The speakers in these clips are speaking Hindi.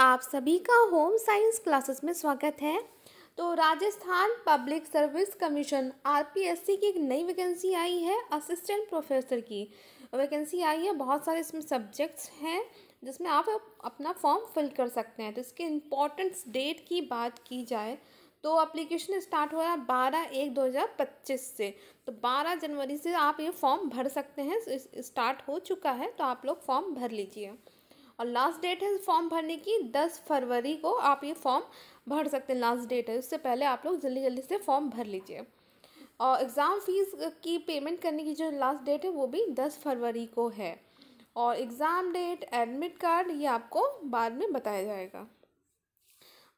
आप सभी का होम साइंस क्लासेस में स्वागत है। तो Rajasthan public service commission RPSC की एक नई वैकेंसी आई है, असिस्टेंट प्रोफेसर की वैकेंसी आई है। बहुत सारे इसमें सब्जेक्ट्स हैं जिसमें आप अपना फॉर्म फिल कर सकते हैं। तो इसके इम्पोर्टेंस डेट की बात की जाए तो एप्लीकेशन स्टार्ट हो रहा है 12/1/2025 से। तो 12 जनवरी से आप ये फॉर्म भर सकते हैं। स्टार्ट हो चुका है, तो आप लोग फॉर्म भर लीजिए। और लास्ट डेट है फॉर्म भरने की 10 फरवरी को आप ये फॉर्म भर सकते हैं। लास्ट डेट है, उससे पहले आप लोग जल्दी जल्दी से फॉर्म भर लीजिए। और एग्ज़ाम फीस की पेमेंट करने की जो लास्ट डेट है वो भी 10 फरवरी को है। और एग्ज़ाम डेट, एडमिट कार्ड ये आपको बाद में बताया जाएगा।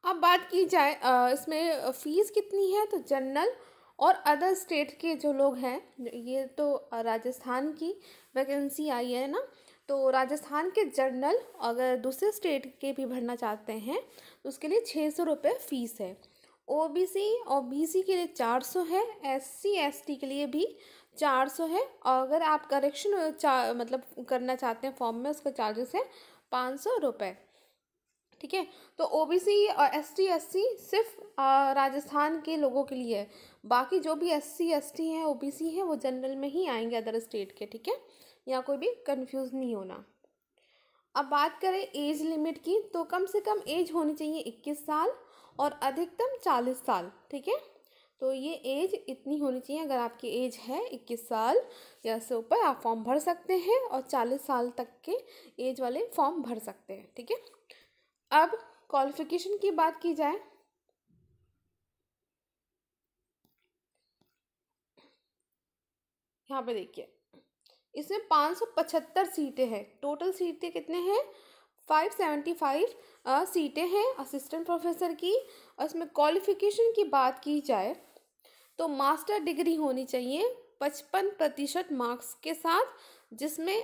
अब बात की जाए इसमें फ़ीस कितनी है, तो जनरल और अदर स्टेट के जो लोग हैं, ये तो राजस्थान की वैकेंसी आई है ना, तो राजस्थान के जनरल अगर दूसरे स्टेट के भी भरना चाहते हैं तो उसके लिए 600 रुपये फ़ीस है। ओबीसी और बीसी के लिए 400 है, एससी एसटी के लिए भी 400 है। और अगर आप करेक्शन मतलब करना चाहते हैं फॉर्म में, उसका चार्जेस है 500 रुपये। ठीक है, तो ओबीसी और एसटी एससी सिर्फ राजस्थान के लोगों के लिए है। बाकी जो भी एससी एसटी हैं, ओबीसी हैं, वो जनरल में ही आएंगे अदर स्टेट के। ठीक है, यहाँ कोई भी कंफ्यूज नहीं होना। अब बात करें एज लिमिट की, तो कम से कम एज होनी चाहिए 21 साल और अधिकतम 40 साल। ठीक है, तो ये एज इतनी होनी चाहिए। अगर आपकी एज है 21 साल या से ऊपर, आप फॉर्म भर सकते हैं, और 40 साल तक के एज वाले फॉर्म भर सकते हैं। ठीक है, अब क्वालिफिकेशन की बात की जाए, यहाँ पे देखिए, इसमें 575 सीटें हैं। टोटल सीटें कितने हैं, 575 सीटें हैं असिस्टेंट प्रोफेसर की। और इसमें क्वालिफिकेशन की बात की जाए तो मास्टर डिग्री होनी चाहिए 55% मार्क्स के साथ, जिसमें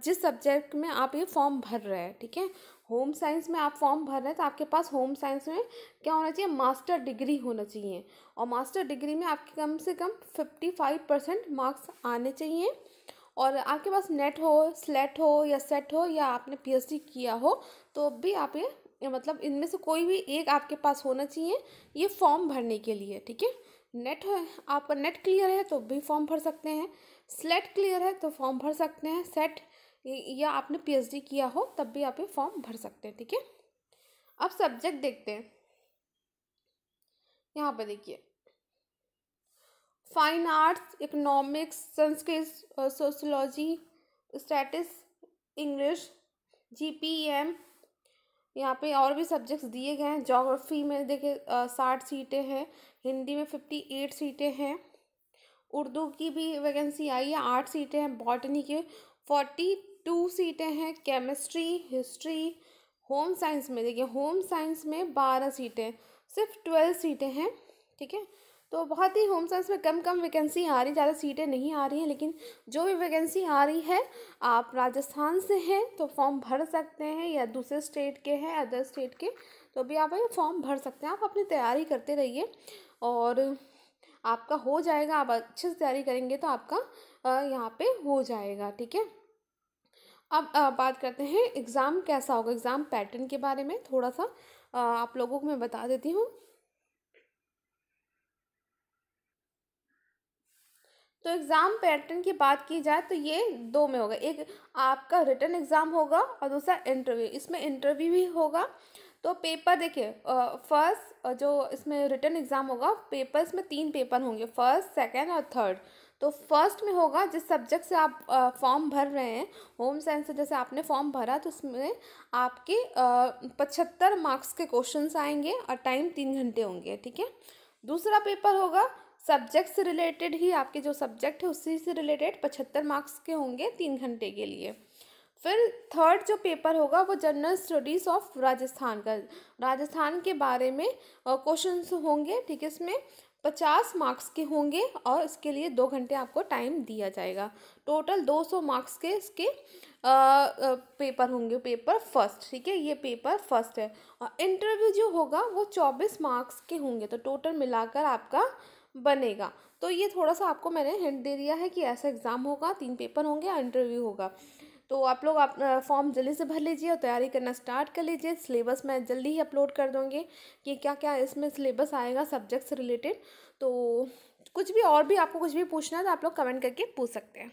जिस सब्जेक्ट में आप ये फॉर्म भर रहे हैं। ठीक है, होम साइंस में आप फॉर्म भर रहे हैं तो आपके पास होम साइंस में क्या होना चाहिए, मास्टर डिग्री होना चाहिए। और मास्टर डिग्री में आपके कम से कम 55% मार्क्स आने चाहिए। और आपके पास नेट हो, स्लेट हो या सेट हो, या आपने पीएचडी किया हो, तो भी आप ये मतलब इनमें से कोई भी एक आपके पास होना चाहिए ये फॉर्म भरने के लिए। ठीक है, नेट है, आपका नेट क्लियर है तो भी फॉर्म भर सकते हैं, स्लेट क्लियर है तो फॉर्म भर सकते हैं, सेट या आपने पीएचडी किया हो तब भी आप ये फॉर्म भर सकते हैं। ठीक है, अब सब्जेक्ट देखते हैं। यहाँ पर देखिए, fine arts, economics, Sanskrit, sociology, statistics, English, GPM, यहाँ पे और भी सब्जेक्ट्स दिए गए हैं। ज्योग्राफी में देखिए 60 सीटें हैं, हिंदी में 58 सीटें हैं, उर्दू की भी वैकेंसी आई है 8 सीटें हैं, बॉटनी के 42 सीटें हैं, केमिस्ट्री, हिस्ट्री, होम साइंस में देखिए, होम साइंस में 12 सीटें, सिर्फ 12 सीटें हैं। ठीक है, तो बहुत ही होम साइंस में कम कम वैकेंसी आ रही, ज़्यादा सीटें नहीं आ रही हैं। लेकिन जो भी वैकेंसी आ रही है, आप राजस्थान से हैं तो फॉर्म भर सकते हैं, या दूसरे स्टेट के हैं, अदर स्टेट के, तो भी आप ये फॉर्म भर सकते हैं। आप अपनी तैयारी करते रहिए और आपका हो जाएगा। आप अच्छे से तैयारी करेंगे तो आपका यहाँ पे हो जाएगा। ठीक है, अब बात करते हैं एग्ज़ाम कैसा होगा। एग्ज़ाम पैटर्न के बारे में थोड़ा सा आप लोगों को मैं बता देती हूँ। तो एग्ज़ाम पैटर्न की बात की जाए तो ये 2 में होगा, एक आपका रिटन एग्ज़ाम होगा और दूसरा इंटरव्यू। इसमें इंटरव्यू भी होगा। तो पेपर देखिए, फर्स्ट जो इसमें रिटन एग्ज़ाम होगा, पेपर इसमें 3 पेपर होंगे, फर्स्ट, सेकंड और थर्ड। तो फर्स्ट में होगा जिस सब्जेक्ट से आप फॉर्म भर रहे हैं, होम साइंस से जैसे आपने फॉर्म भरा, तो उसमें आपके 75 मार्क्स के क्वेश्चंस आएंगे और टाइम 3 घंटे होंगे। ठीक है, दूसरा पेपर होगा सब्जेक्ट से रिलेटेड ही, आपके जो सब्जेक्ट है उसी से रिलेटेड 75 मार्क्स के होंगे 3 घंटे के लिए। फिर थर्ड जो पेपर होगा वो जनरल स्टडीज़ ऑफ राजस्थान का, राजस्थान के बारे में क्वेश्चंस होंगे। ठीक है, इसमें 50 मार्क्स के होंगे और इसके लिए 2 घंटे आपको टाइम दिया जाएगा। टोटल 200 मार्क्स के इसके पेपर होंगे, पेपर फर्स्ट। ठीक है, ये पेपर फर्स्ट है। और इंटरव्यू जो होगा वो 24 मार्क्स के होंगे, तो टोटल मिलाकर आपका बनेगा। तो ये थोड़ा सा आपको मैंने हिंट दे दिया है कि ऐसा एग्ज़ाम होगा, 3 पेपर होंगे और इंटरव्यू होगा। तो आप लोग फॉर्म जल्दी से भर लीजिए और तैयारी करना स्टार्ट कर लीजिए। सिलेबस मैं जल्दी ही अपलोड कर दूँगी कि क्या क्या इसमें सिलेबस आएगा सब्जेक्ट से रिलेटेड। तो कुछ भी और भी आपको कुछ भी पूछना है तो आप लोग कमेंट करके पूछ सकते हैं।